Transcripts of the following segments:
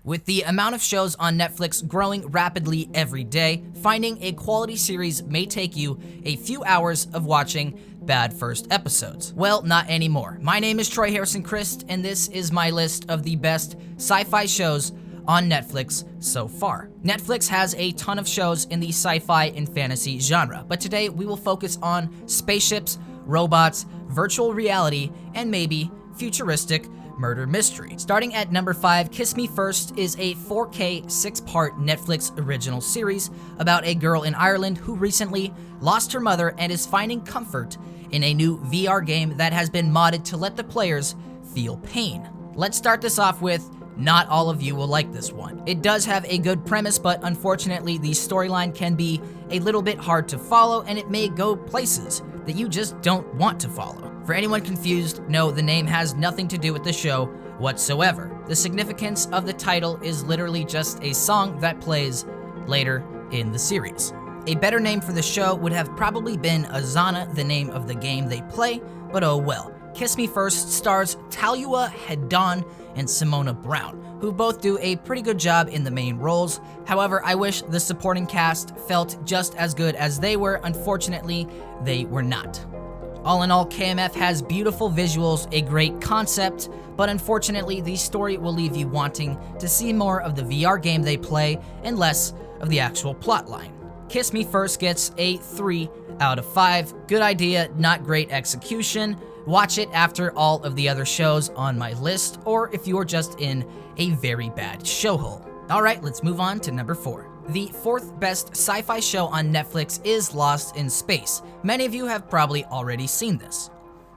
With the amount of shows on Netflix growing rapidly every day, finding a quality series may take you a few hours of watching bad first episodes. Well, not anymore. My name is Troy Harrison Christ, and this is my list of the best sci-fi shows on Netflix so far. Netflix has a ton of shows in the sci-fi and fantasy genre, but today we will focus on spaceships, robots, virtual reality, and maybe futuristic murder mystery. Starting at number 5, Kiss Me First is a 4K 6-part Netflix original series about a girl in Ireland who recently lost her mother and is finding comfort in a new VR game that has been modded to let the players feel pain. Let's start this off with, not all of you will like this one. It does have a good premise, but unfortunately the storyline can be a little bit hard to follow, and it may go places that you just don't want to follow. For anyone confused, no, the name has nothing to do with the show whatsoever. The significance of the title is literally just a song that plays later in the series. A better name for the show would have probably been Azana, the name of the game they play, but oh well. Kiss Me First stars Talua Hedon and Simona Brown, who both do a pretty good job in the main roles. However, I wish the supporting cast felt just as good as they were. Unfortunately, they were not. All in all, KMF has beautiful visuals, a great concept, but unfortunately the story will leave you wanting to see more of the VR game they play and less of the actual plotline. Kiss Me First gets a 3 out of 5. Good idea, not great execution. Watch it after all of the other shows on my list, or if you're just in a very bad show hole. Alright, let's move on to number 4. The 4th best sci-fi show on Netflix is Lost in Space. Many of you have probably already seen this.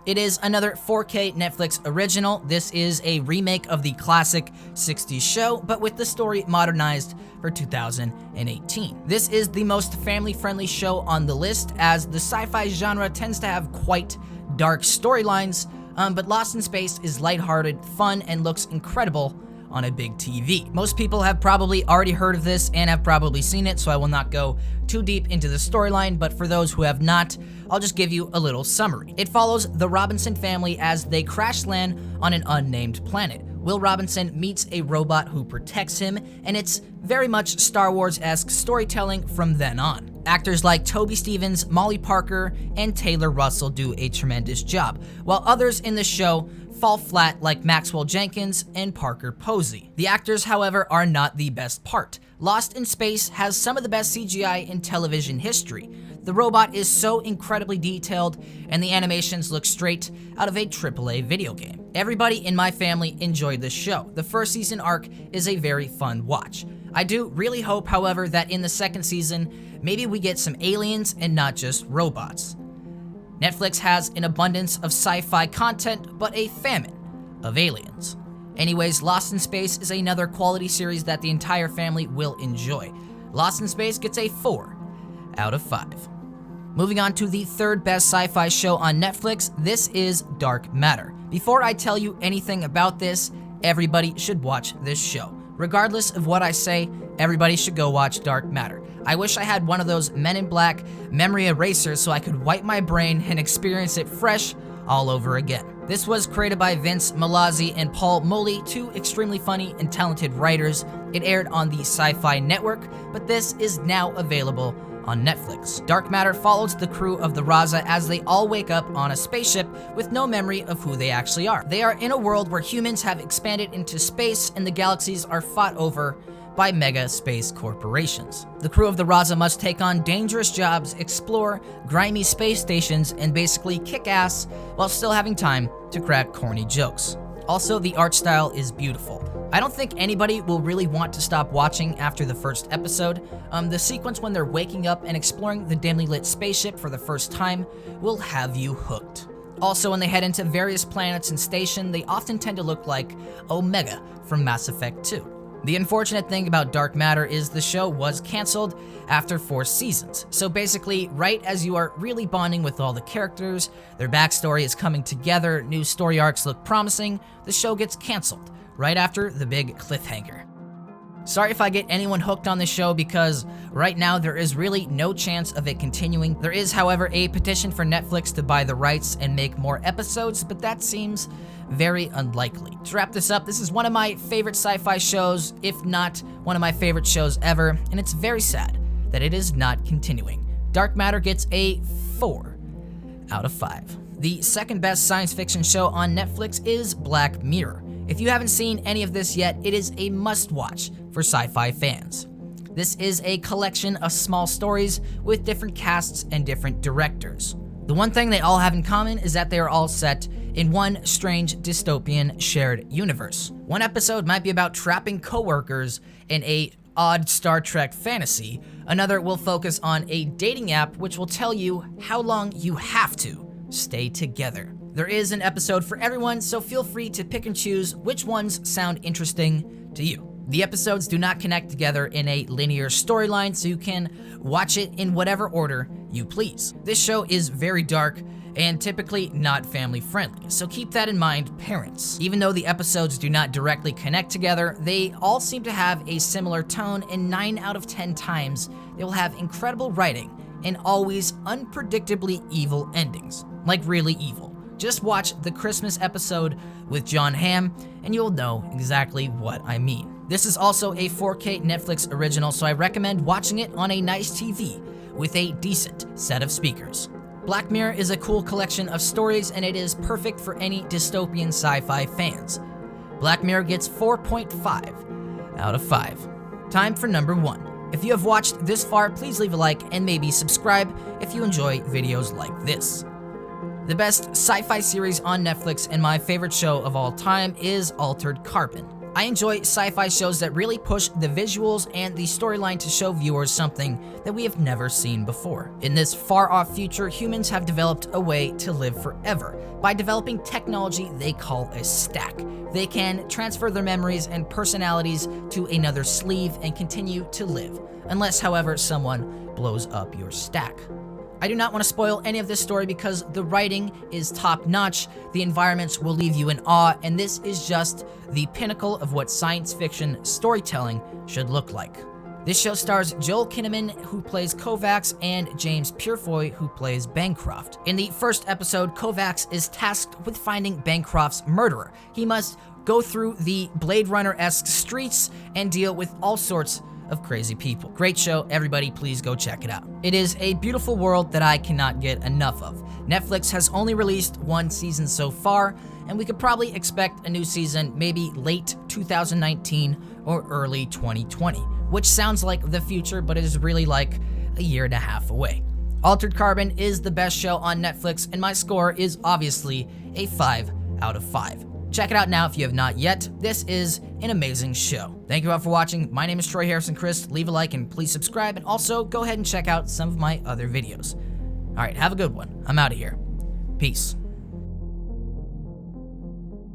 It is another 4K Netflix original. This is a remake of the classic 60s show, but with the story modernized for 2018. This is the most family-friendly show on the list, as the sci-fi genre tends to have quite dark storylines, but Lost in Space is lighthearted, fun, and looks incredible on a big TV. Most people have probably already heard of this and have probably seen it, so I will not go too deep into the storyline, but for those who have not, I'll just give you a little summary. It follows the Robinson family as they crash land on an unnamed planet. Will Robinson meets a robot who protects him, and it's very much Star Wars-esque storytelling from then on. Actors like Toby Stephens, Molly Parker, and Taylor Russell do a tremendous job, while others in the show fall flat like Maxwell Jenkins and Parker Posey. The actors, however, are not the best part. Lost in Space has some of the best CGI in television history. The robot is so incredibly detailed, and the animations look straight out of a AAA video game. Everybody in my family enjoyed this show. The first season arc is a very fun watch. I do really hope, however, that in the second season, maybe we get some aliens and not just robots. Netflix has an abundance of sci-fi content, but a famine of aliens. Anyways, Lost in Space is another quality series that the entire family will enjoy. Lost in Space gets a 4 out of 5. Moving on to the 3rd best sci-fi show on Netflix, this is Dark Matter. Before I tell you anything about this, everybody should watch this show. Regardless of what I say, everybody should go watch Dark Matter. I wish I had one of those Men in Black memory erasers so I could wipe my brain and experience it fresh all over again. This was created by Vince Malazzi and Paul Mully, two extremely funny and talented writers. It aired on the Sci-Fi Network, but this is now available on Netflix. Dark Matter follows the crew of the Raza as they all wake up on a spaceship with no memory of who they actually are. They are in a world where humans have expanded into space and the galaxies are fought over by mega space corporations. The crew of the Raza must take on dangerous jobs, explore grimy space stations, and basically kick ass while still having time to crack corny jokes. Also, the art style is beautiful. I don't think anybody will really want to stop watching after the first episode. The sequence when they're waking up and exploring the dimly lit spaceship for the first time will have you hooked. Also, when they head into various planets and stations, they often tend to look like Omega from Mass Effect 2. The unfortunate thing about Dark Matter is the show was canceled after 4 seasons. So basically, right as you are really bonding with all the characters, their backstory is coming together, new story arcs look promising, the show gets canceled right after the big cliffhanger. Sorry if I get anyone hooked on the show because right now there is really no chance of it continuing. There is, however, a petition for Netflix to buy the rights and make more episodes, but that seems very unlikely. To wrap this up, this is one of my favorite sci-fi shows, if not one of my favorite shows ever, and it's very sad that it is not continuing. Dark Matter gets a 4 out of 5. The second best science fiction show on Netflix is Black Mirror. If you haven't seen any of this yet, it is a must-watch for sci-fi fans. This is a collection of small stories with different casts and different directors. The one thing they all have in common is that they are all set in one strange dystopian shared universe. One episode might be about trapping coworkers in a odd Star Trek fantasy. Another will focus on a dating app which will tell you how long you have to stay together. There is an episode for everyone, so feel free to pick and choose which ones sound interesting to you. The episodes do not connect together in a linear storyline, so you can watch it in whatever order you please. This show is very dark and typically not family friendly, so keep that in mind, parents. Even though the episodes do not directly connect together, they all seem to have a similar tone, and 9 out of 10 times they will have incredible writing and always unpredictably evil endings, like really evil. Just watch the Christmas episode with John Hamm and you'll know exactly what I mean. This is also a 4K Netflix original, so I recommend watching it on a nice TV with a decent set of speakers. Black Mirror is a cool collection of stories and it is perfect for any dystopian sci-fi fans. Black Mirror gets 4.5 out of 5. Time for number 1. If you have watched this far, please leave a like and maybe subscribe if you enjoy videos like this. The best sci-fi series on Netflix and my favorite show of all time is Altered Carbon. I enjoy sci-fi shows that really push the visuals and the storyline to show viewers something that we have never seen before. In this far-off future, humans have developed a way to live forever by developing technology they call a stack. They can transfer their memories and personalities to another sleeve and continue to live, unless, however, someone blows up your stack. I do not want to spoil any of this story because the writing is top-notch, the environments will leave you in awe, and this is just the pinnacle of what science fiction storytelling should look like. This show stars Joel Kinnaman, who plays Kovacs, and James Purefoy, who plays Bancroft. In the first episode, Kovacs is tasked with finding Bancroft's murderer. He must go through the Blade Runner-esque streets and deal with all sorts of crazy people. Great show, everybody please go check it out. It is a beautiful world that I cannot get enough of. Netflix has only released 1 season so far, and we could probably expect a new season maybe late 2019 or early 2020, which sounds like the future, but it is really like a year and a half away. Altered Carbon is the best show on Netflix, and my score is obviously a 5 out of 5. Check it out now if you have not yet. This is an amazing show. Thank you all for watching. My name is Troy Harrison Chris. Leave a like and please subscribe, and also go ahead and check out some of my other videos. All right, have a good one. I'm out of here. Peace.